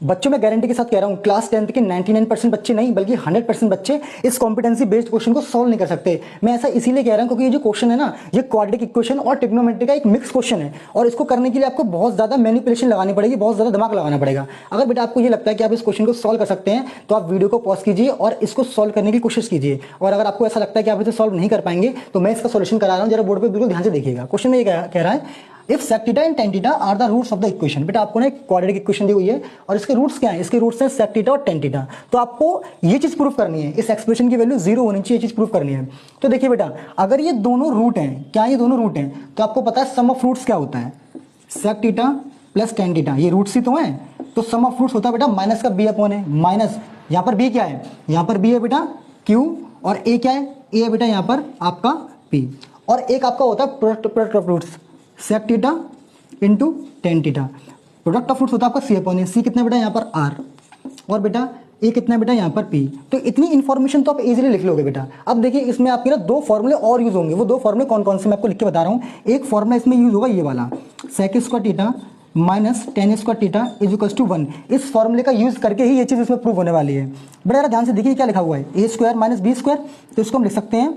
बच्चों में गारंटी के साथ कह रहा हूँ, क्लास 10th के 99% बच्चे नहीं बल्कि 100% बच्चे इस कॉम्पिटेंसी बेस्ड क्वेश्चन को सॉल्व नहीं कर सकते। मैं ऐसा इसीलिए कह रहा हूँ क्योंकि ये जो क्वेश्चन है ना, ये क्वाड्रेटिक इक्वेशन और ट्रिग्नोमेट्री का एक मिक्स क्वेश्चन है और इसको करने के लिए आपको बहुत ज्यादा मैनिपुलेशन लगानी पड़ेगी, बहुत ज्यादा दिमाग लगाना पड़ेगा। अगर बेटा आपको ये लगता है कि आप इस क्वेश्चन को सॉल्व कर सकते हैं तो आप वीडियो को पॉज कीजिए और इसको सॉल्व करने की कोशिश कीजिए। और अगर आपको ऐसा लगता है कि आप इसे सॉल्व नहीं कर पाएंगे तो मैं इसका सोल्यूशन करा रहा हूँ, जरा बोर्ड पर बिल्कुल ध्यान से देखिएगा। क्वेश्चन में ये कह रहा है if sec theta and tan theta are the roots of the equation. बेटा आपको ना एक क्वाड्रेटिक इक्वेशन दी हुई है और इसके रूट्स क्या हैं? इसके रूट्स हैं sec थीटा और tan थीटा। तो आपको ये चीज प्रूव करनी है, इस एक्सप्रेशन की वैल्यू 0 होनी चाहिए, ये चीज प्रूव करनी है। तो देखिए बेटा, अगर ये दोनों रूट हैं, क्या ये दोनों रूट हैं? तो आपको पता है सम ऑफ रूट्स क्या होता है? sec theta plus tan theta, ये रूट्स ही तो हैं। तो सम ऑफ रूट्स होता है बेटा माइनस का b अपॉन है, माइनस यहाँ पर b क्या है? यहाँ पर b है बेटा q और a क्या है? a है बेटा यहाँ पर आपका p। और एक आपका होता है product of roots, sec theta into tan theta. Product of roots होता है आपका c अपॉन ए, c कितना बेटा यहाँ पर r और बेटा a कितना बेटा यहाँ पर p। तो इतनी इन्फॉर्मेशन तो आप इजीली लिख लोगे बेटा। अब देखिए इसमें आपके ना दो फॉर्मूले और यूज होंगे, वो दो फॉर्मूले कौन कौन से मैं आपको लिख के बता रहा हूँ। एक फॉर्मूला इसमें यूज होगा ये वाला, sec square theta minus tan square theta is equals to 1। इस फॉर्मूले का यूज करके ही ये चीज इसमें प्रूव होने वाली है। बड़ा यार ध्यान से देखिए क्या लिखा हुआ है, a square minus b square. तो इसको हम लिख सकते हैं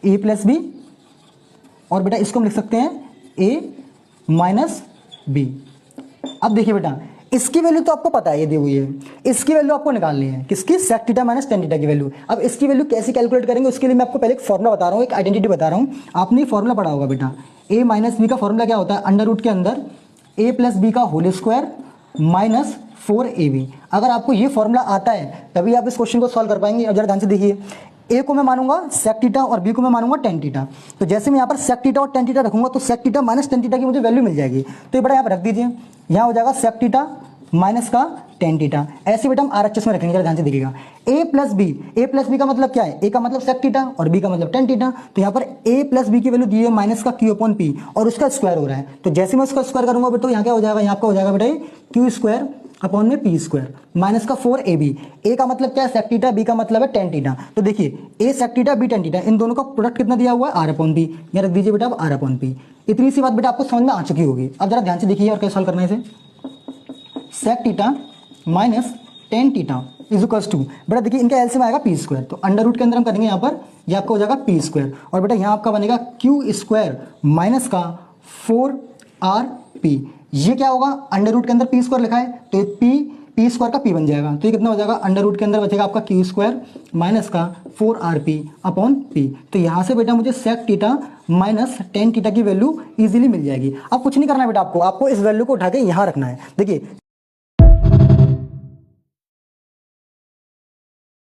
a प्लस बी और बेटा इसको हम लिख सकते हैं a माइनस बी। अब देखिए बेटा इसकी वैल्यू तो आपको पता है, ये दी हुई है, इसकी वैल्यू आपको निकालनी है, किसकी? sec theta minus tan theta की वैल्यू। अब इसकी वैल्यू कैसे कैलकुलेट करेंगे उसके लिए मैं आपको पहले एक फॉर्मुला बता रहा हूँ, एक आइडेंटिटी बता रहा हूँ। आपने फॉर्मुला पढ़ा होगा बेटा, a माइनस बी का फॉर्मुला क्या होता है? अंडर रूट के अंदर a प्लस बी का होल स्क्वायर माइनस 4ab। अगर आपको ये फॉर्मुला आता है तभी आप इस क्वेश्चन को सॉल्व कर पाएंगे। अब जरा ध्यान से देखिए, a को मैं मानूंगा sec थीटा और b को मैं मानूंगा tan थीटा। तो जैसे मैं यहाँ पर sec थीटा और tan थीटा रखूंगा तो sec theta minus tan theta की मुझे वैल्यू मिल जाएगी। तो ये बेटा यहाँ पर रख दीजिए, यहाँ हो जाएगा sec थीटा माइनस का tan थीटा। ऐसे बेटा हम RHS में रखेंगे, जरा ध्यान से देखिएगा। a प्लस बी का मतलब क्या है? a का मतलब sec थीटा और b का मतलब tan थीटा। तो यहाँ पर a प्लस बी की वैल्यू दी है माइनस का q अपॉन p और उसका स्क्वायर हो रहा है। तो जैसे मैं उसका स्क्वायर करूंगा बेटा, यहाँ क्या हो जाएगा? यहाँ आपका हो जाएगा बेटा q स्क्वायर अपॉन में p स्क्वायर माइनस का 4ab। a का मतलब क्या है? sec थीटा, b का मतलब है tan थीटा। तो देखिए a sec theta b tan theta, इन दोनों का प्रोडक्ट कितना दिया हुआ है? r upon p। यहाँ रख दीजिए बेटा अब r अपॉन p। इतनी सी बात बेटा आपको समझ में आ चुकी होगी। अब जरा ध्यान से देखिए और कैसे सॉल्व करना है इसे। sec theta minus tan theta is equals to, बेटा देखिए इनका एलसीएम आएगा p स्क्वायर। तो अंडर रूट के अंदर हम करेंगे यहाँ पर, ये आपका हो जाएगा p स्क्वायर और बेटा यहाँ आपका बनेगा q स्क्वायर माइनस का 4rp। ये क्या होगा? अंडर रूट के अंदर p स्क्वायर लिखा है तो ये p स्क्वायर का p बन जाएगा। तो ये कितना हो जाएगा? अंडर रूट के अंदर बचेगा आपका q स्क्वायर माइनस का 4rp अपॉन p। तो यहाँ से बेटा मुझे sec theta minus tan theta की वैल्यू इजीली मिल जाएगी। अब कुछ नहीं करना है बेटा, आपको इस वैल्यू को उठा के यहाँ रखना है। देखिए